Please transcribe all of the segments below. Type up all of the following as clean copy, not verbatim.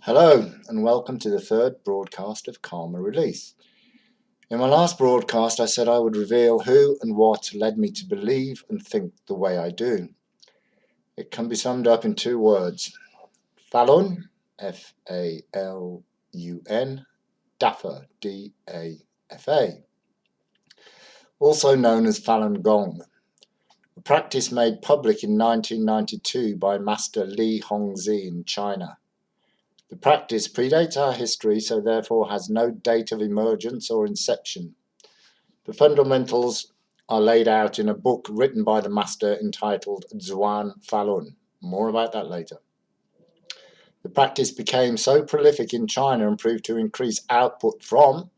Hello and welcome to the third broadcast of Karma Release. In my last broadcast I said I would reveal who and what led me to believe and think the way I do. It can be summed up in two words: Falun, F-A-L-U-N, Dafa, D-A-F-A, also known as Falun Gong, a practice made public in 1992 by Master Li Hongzhi in China. The practice predates our history, so therefore has no date of emergence or inception. The fundamentals are laid out in a book written by the master entitled Zhuan Falun. More about that later. The practice became so prolific in China and proved to increase output from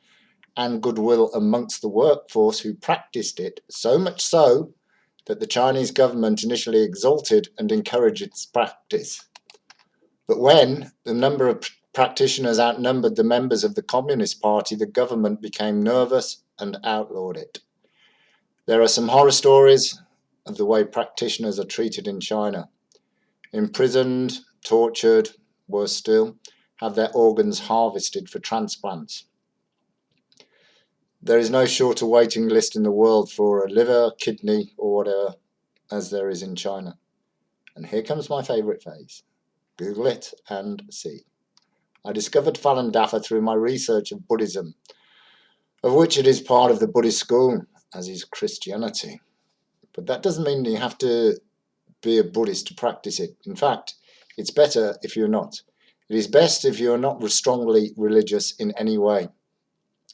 and goodwill amongst the workforce who practiced it, so much so that the Chinese government initially exalted and encouraged its practice. But when the number of practitioners outnumbered the members of the Communist Party, the government became nervous and outlawed it. There are some horror stories of the way practitioners are treated in China. Imprisoned, tortured, worse still, have their organs harvested for transplants. There is no shorter waiting list in the world for a liver, kidney, or whatever, as there is in China. And here comes my favourite phase. Google it and see. I discovered Falun Dafa through my research of Buddhism, of which it is part of the Buddhist school, as is Christianity. But that doesn't mean you have to be a Buddhist to practice it. In fact, it's better if you're not. It is best if you're not strongly religious in any way,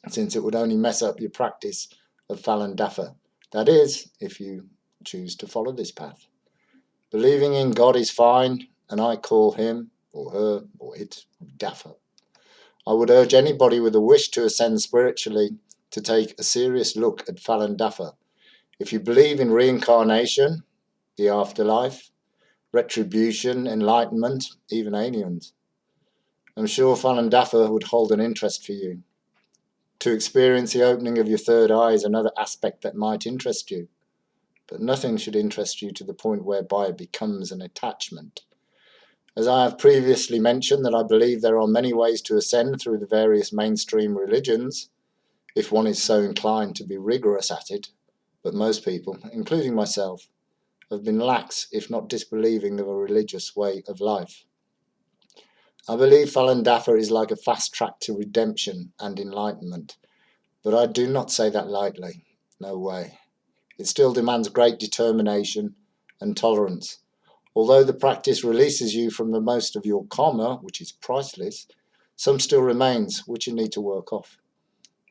since it would only mess up your practice of Falun Dafa. That is, if you choose to follow this path. Believing in God is fine, and I call him, or her, or it, Dafa. I would urge anybody with a wish to ascend spiritually to take a serious look at Falun Dafa. If you believe in reincarnation, the afterlife, retribution, enlightenment, even aliens, I'm sure Falun Dafa would hold an interest for you. To experience the opening of your third eye is another aspect that might interest you, but nothing should interest you to the point whereby it becomes an attachment. As I have previously mentioned that I believe there are many ways to ascend through the various mainstream religions, if one is so inclined to be rigorous at it, but most people, including myself, have been lax, if not disbelieving, of a religious way of life. I believe Falun Dafa is like a fast track to redemption and enlightenment, but I do not say that lightly. No way. It still demands great determination and tolerance. Although the practice releases you from the most of your karma, which is priceless, some still remains which you need to work off.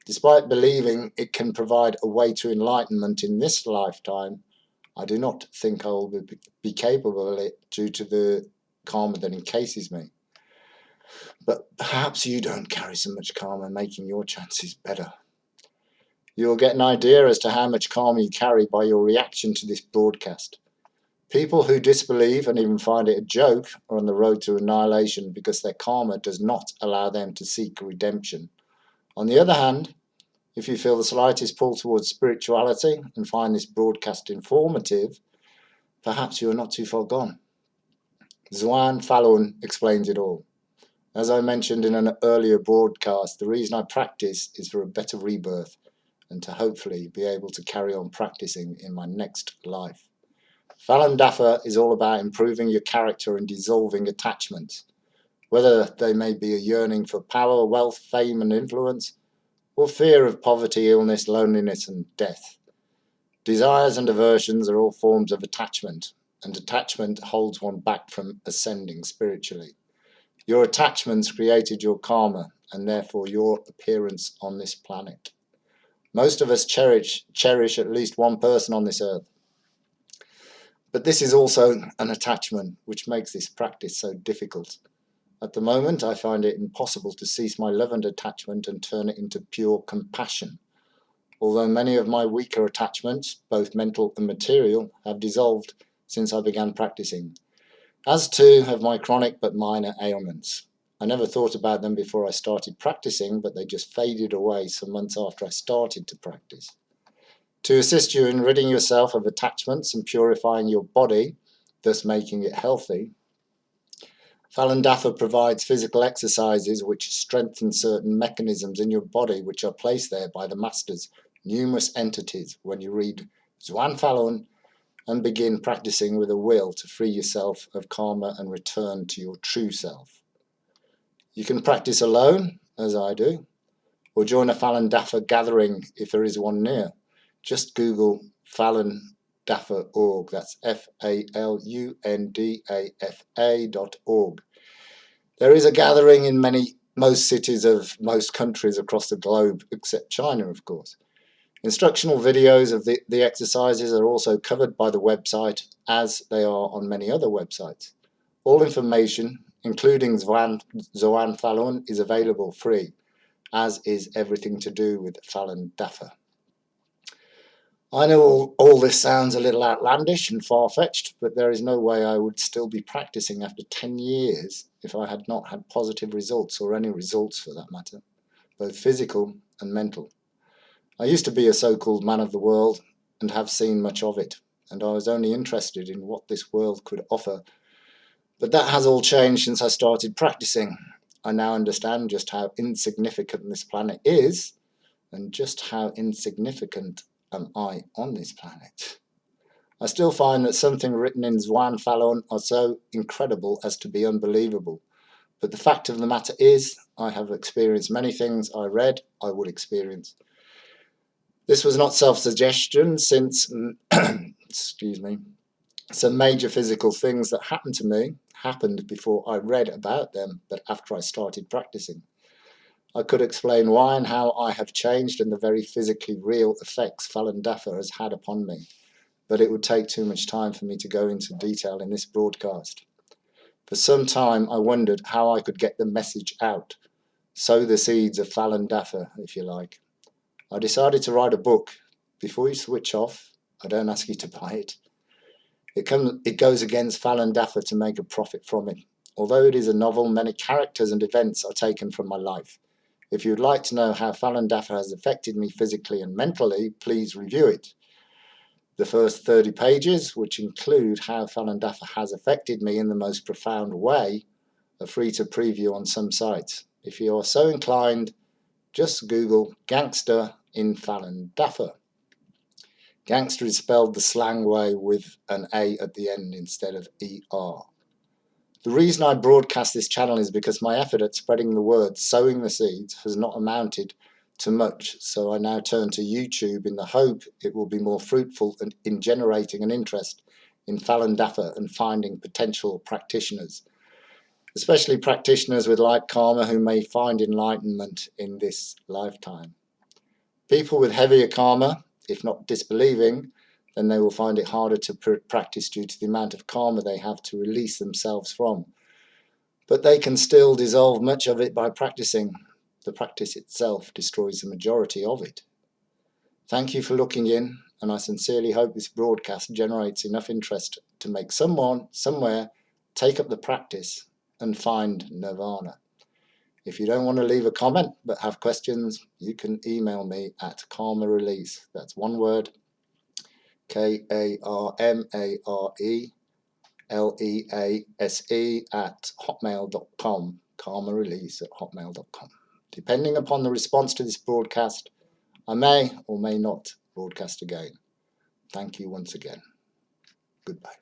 Despite believing it can provide a way to enlightenment in this lifetime, I do not think I will be capable of it due to the karma that encases me. But perhaps you don't carry so much karma, making your chances better. You'll get an idea as to how much karma you carry by your reaction to this broadcast. People who disbelieve and even find it a joke are on the road to annihilation because their karma does not allow them to seek redemption. On the other hand, if you feel the slightest pull towards spirituality and find this broadcast informative, perhaps you are not too far gone. Zhuan Falun explains it all. As I mentioned in an earlier broadcast, the reason I practice is for a better rebirth and to hopefully be able to carry on practicing in my next life. Falun Dafa is all about improving your character and dissolving attachments, whether they may be a yearning for power, wealth, fame and influence, or fear of poverty, illness, loneliness and death. Desires and aversions are all forms of attachment, and attachment holds one back from ascending spiritually. Your attachments created your karma and therefore your appearance on this planet. Most of us cherish at least one person on this earth. But this is also an attachment which makes this practice so difficult. At the moment, I find it impossible to cease my love and attachment and turn it into pure compassion. Although many of my weaker attachments, both mental and material, have dissolved since I began practicing, as too have my chronic but minor ailments. I never thought about them before I started practicing, but they just faded away some months after I started to practice. To assist you in ridding yourself of attachments and purifying your body, thus making it healthy, Falun Dafa provides physical exercises which strengthen certain mechanisms in your body which are placed there by the masters, numerous entities. When you read Zhuan Falun and begin practicing with a will to free yourself of karma and return to your true self. You can practice alone, as I do, or join a Falun Dafa gathering if there is one near. Just Google Falun Dafa.org. That's FALUNDAFA.org. There is a gathering in most cities of most countries across the globe, except China, of course. Instructional videos of the exercises are also covered by the website, as they are on many other websites. All information, including Zhuan Falun, is available free, as is everything to do with Falun Dafa. I know all this sounds a little outlandish and far-fetched, but there is no way I would still be practicing after 10 years if I had not had positive results, or any results for that matter, both physical and mental. I used to be a so-called man of the world and have seen much of it, and I was only interested in what this world could offer. But that has all changed since I started practicing. I now understand just how insignificant this planet is, and just how insignificant am I on this planet. I still find that something written in Zhuan Falun are so incredible as to be unbelievable. But the fact of the matter is, I have experienced many things I read I would experience. This was not self-suggestion, since excuse me, some major physical things that happened to me happened before I read about them, but after I started practicing. I could explain why and how I have changed and the very physically real effects Falun Dafa has had upon me, but it would take too much time for me to go into detail in this broadcast. For some time I wondered how I could get the message out, sow the seeds of Falun Dafa, if you like. I decided to write a book. Before you switch off, I don't ask you to buy it. It goes against Falun Dafa to make a profit from it. Although it is a novel, many characters and events are taken from my life. If you'd like to know how Falun Dafa has affected me physically and mentally, please review it. The first 30 pages, which include how Falun Dafa has affected me in the most profound way, are free to preview on some sites. If you are so inclined, just Google Gangster in Falun Dafa. Gangster is spelled the slang way with an A at the end instead of ER. The reason I broadcast this channel is because my effort at spreading the word, sowing the seeds, has not amounted to much, so I now turn to YouTube in the hope it will be more fruitful in generating an interest in Falun Dafa and finding potential practitioners, especially practitioners with light karma who may find enlightenment in this lifetime. People with heavier karma, if not disbelieving, then they will find it harder to practice due to the amount of karma they have to release themselves from. But they can still dissolve much of it by practicing. The practice itself destroys the majority of it. Thank you for looking in, and I sincerely hope this broadcast generates enough interest to make someone, somewhere, take up the practice and find nirvana. If you don't want to leave a comment but have questions, you can email me at karma release. That's one word, KARMARELEASE at hotmail.com, karmarelease@hotmail.com. Depending upon the response to this broadcast, I may or may not broadcast again. Thank you once again. Goodbye.